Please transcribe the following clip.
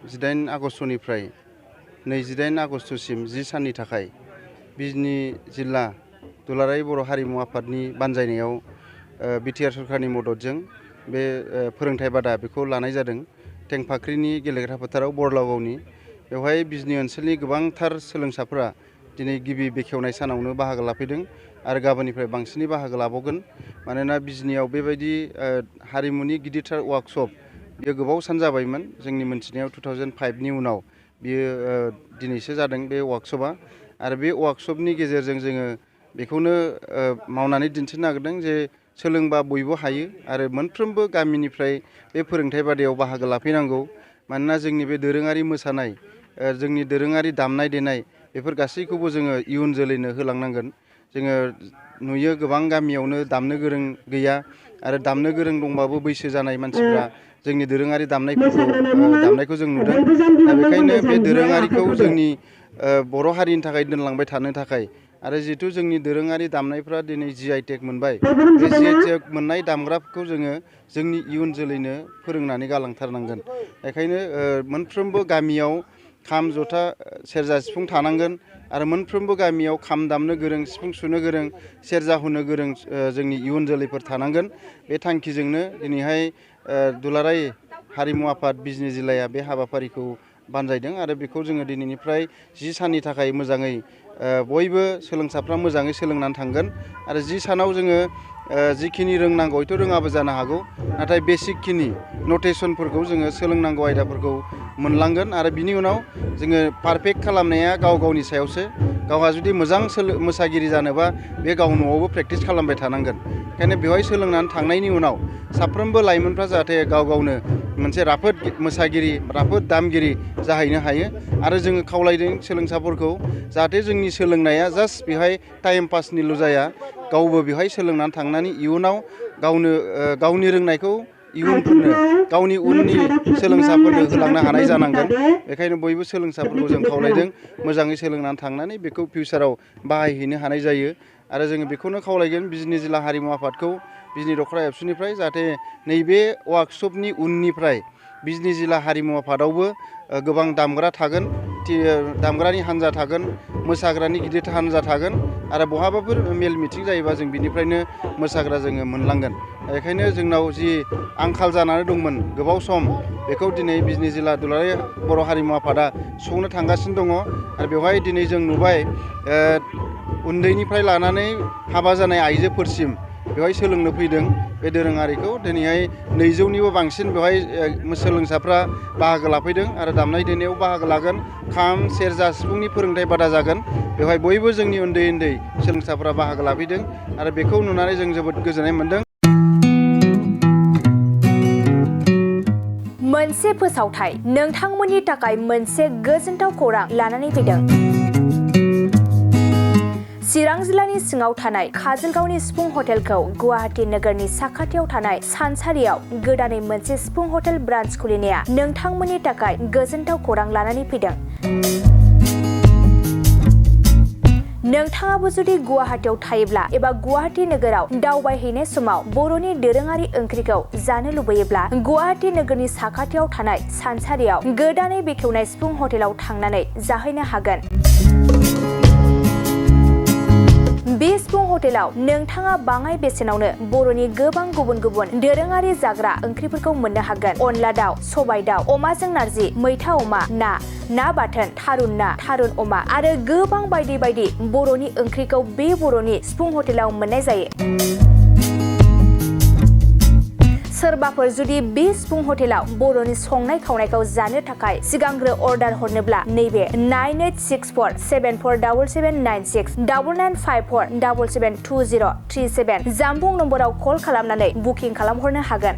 जिदाइन आगस्तनिफ्राय 28 आगस्तसिम 10 साननि थाखाय बिजनी जिल्ला दुलाराय बर' हारिमु आफादनि बानजायनायाव बिटिआर सरकारनि मददजों बे फोरोंथाय बादा बेखौ लानाय जादों टेंफाख्रिनि गेलेग्रा फोथाराव बरलागावनि बेवहाय बिजनी ओनसोलनि गोबांथार सोलोंसाफोरा दिनै गिबि बेखेवनाय सानावनो बाहागो लाफैदों आरो गाबोननिफ्राय बांसिनै बाहागो लाबावगोन मानोना बिजनीयाव बेबायदि हारिमुनि गिदिरथार वर्कशप बियो गोबाव सान जाबायमोन जोंनि मोनथिनायाव 2005 नि उनाव बियो दिनैसो जादों बे वर्कशपआ आरो बे वर्कशपनि गेजेरजों जोङो बेखौनो मावनानै दिन्थिनो नागिरदों जे सोलोंबा बयबो हायो आरो मोनफ्रोमबो गामिनिफ्राय बे फोरोंथाय बादायाव बाहागो लाफैनांगौ मानोना जोंनि बे दोरोङारि मोसानाय जोंनि दोरोङारि दामनाय देनाय बेफोर गासैखौबो जोङो इयुन जोलैनो होलांनांगोन जोङो नुयो गोबां गामियावनो दामनो गोरों गैया आरो दामनो गोरों दंबाबो बैसो जानाय मानसिफ्रा जोंनि दोरोङारि दामनायखौ जों नुदों दा बेखायनो बे दोरोङारिखौ जोंनि बर' हारिनि थाखाय दोनलांबाय थानो थाखाय आरो जिहेतु जोंनि दोरोङारि दामनायफ्रा दिनै GI टेग मोनबाय बे GI टेग मोननाय दामग्राफोरखौ जोङो जोंनि इयुन जोलैनो फोरोंनानै गालांथारनांगोन बेखायनो मोनफ्रोमबो गामियाव खाम जथा सेरजा सिफुं थानांगोन आरो मोनफ्रोमबो गामियाव खाम दामनो गोरों सिफुं सुनो गोरों सेरजा हुनो गोरों जोंनि इयुन जोलैफोर थानांगोन बे थांखिजोंनो दिनैहाय दुलाराय हारिमु आफाद बिजनी जिल्लाया बे हाबाफारिखौ बानजायदों आरो बेखौ जोङो दिनैनिफ्राय 10 साननि थाखाय मोजाङै बयबो सोलोंसाफ्रा मोजाङै सोलोंनानै थांगोन आरो 10 सानाव जोङो जिखिनि रोंनांगौ हयथ' रोङाबो जानो हागौ नाथाय बेसिकखिनि नटेसनफोरखौ जोङो सोलोंनांगौ आयदाफोरखौ मोनलांगोन आरो बिनि उनाव जोङो पारफेक्ट खालामनाया गाव गावनि सायावसो गावहा जुदि मोजां मोसागिरि जानोबा बे गाव न'आवबो प्रेक्टिस खालामबाय थानांगोन ओंखायनो बेवहाय सोलोंनानै थांनायनि उनाव साफ्रोमबो लाइमोनफ्रा जाहाथे गाव गावनो मोनसे राफोद मोसागिरि राफोद दामगिरि जाहैनो हायो आरो जोङो खावलायदों सोलोंसाफोरखौ जाहाथे जोंनि सोलोंनाया जास्ट बेवहाय टाइम पासनिल' जाया गावबो बेवहाय सोलोंनानै थांनानै इयुनाव गावनो गावनि रोंनायखौ इयुनफोरनो गावनि उननि सोलोंसाफोरनो होलांनो हानाय जानांगोन बेखायनो बयबो सोलोंसाफोरखौ जों खावलायदों मोजाङै सोलोंनानै थांनानै बेखौ फिउचाराव बाहायहैनो हानाय जायो आरो जोङो बेखौनो खावलायगोन बिजनी जिल्ला हारिमु आफादखौ बिजनी दख'रा एबसुनिफ्राय जाहाथे नैबे वार्कशपनि उननिफ्राय बिजनी जिल्ला हारिमु आफादावबो गोबां दामग्रा थागोन दामग्रानि हान्जा थागोन मोसाग्रानि गिदिर हान्जा थागोन आरो बहाबाफोर मेल मिटिं जायोबा जों बिनिफ्रायनो मोसाग्रा जोङो मोनलांगोन बेखायनो जोंनाव जि आंखाल जानानै दंमोन गोबाव सम बेखौ दिनै बिजनी जिल्ला दुलाराय बर' हारिमु आफादा सुफुंनो थांगासिनो दङ आरो बेवहाय दिनै जों नुबाय उन्दैनिफ्राय लानानै हाबा जानाय आइजोफोरसिम बेवहाय सोलोंनो फैदों बे दोरोङारिखौ दिनैहाय 200निबो बांसिन बेवहाय सोलोंसाफ्रा बाहागो लाफैदों आरो दामनाय देनायाव बाहागो लागोन खाम सेरजा सिफुंनि फोरोंथाय बादा जागोन बेवहाय बयबो जोंनि उन्दै उन्दै सोलोंसाफ्रा बाहागो लाफैदों आरो बेखौ नुनानै जों जोबोद गोजोननाय मोन्दों। मोनसे फोसावथाय नोंथांमोननि थाखाय मोनसे गोजोनथाव खौरां लानानै फैदों। चिरां जिल्लानि सिङाव थानाय काजलगावनि सिफुं हटेलखौ गुवाहाटी नोगोरनि साखाथियाव थानाय सानसारियाव गोदानै मोनसे सिफुं हटेल ब्रान्च खुलिनाया नोंथांमोननि थाखाय गोजोनथाव खौरां लानानै फैदों। नोंथाङाबो जुदि गुवाहाटीयाव थायोब्ला एबा गुवाहाटी नोगोराव दावबायहैनाय समाव बर'नि दोरोङारि ओंख्रिखौ जानो लुबैयोब्ला गुवाहाटी नोगोरनि साखाथियाव थानाय सानसारियाव गोदानै बेखेवनाय सिफुं हटेलाव थांनानै जाहैनो हागोन। बे सिफुं हटेलाव नोंथाङा बाङाय बेसेनावनो बर'नि गोबां गुबुन गुबुन दोरोङारि जाग्रा ओंख्रिफोरखौ मोननो हागोन। अनला दाउ, सबाय दाउ, अमाजों नारजि, मैथा अमा, ना बाथोन, थारुन ना, थारुन अमा आरो गोबां बायदि बायदि बर'नि ओंख्रिखौ बे बर'नि सिफुं हटेलाव मोननाय जायो। स' सोरबाफोर जुदि बे सिफुं हटेलाव बर'नि संनाय खावनायखौ जानो थाखाय सिगांग्रो अर्डार हरनोब्ला नैबे 9864747796 9954772037 जानबुं नम्बराव कल खालामनानै बुकिं खालामहरनो हागोन।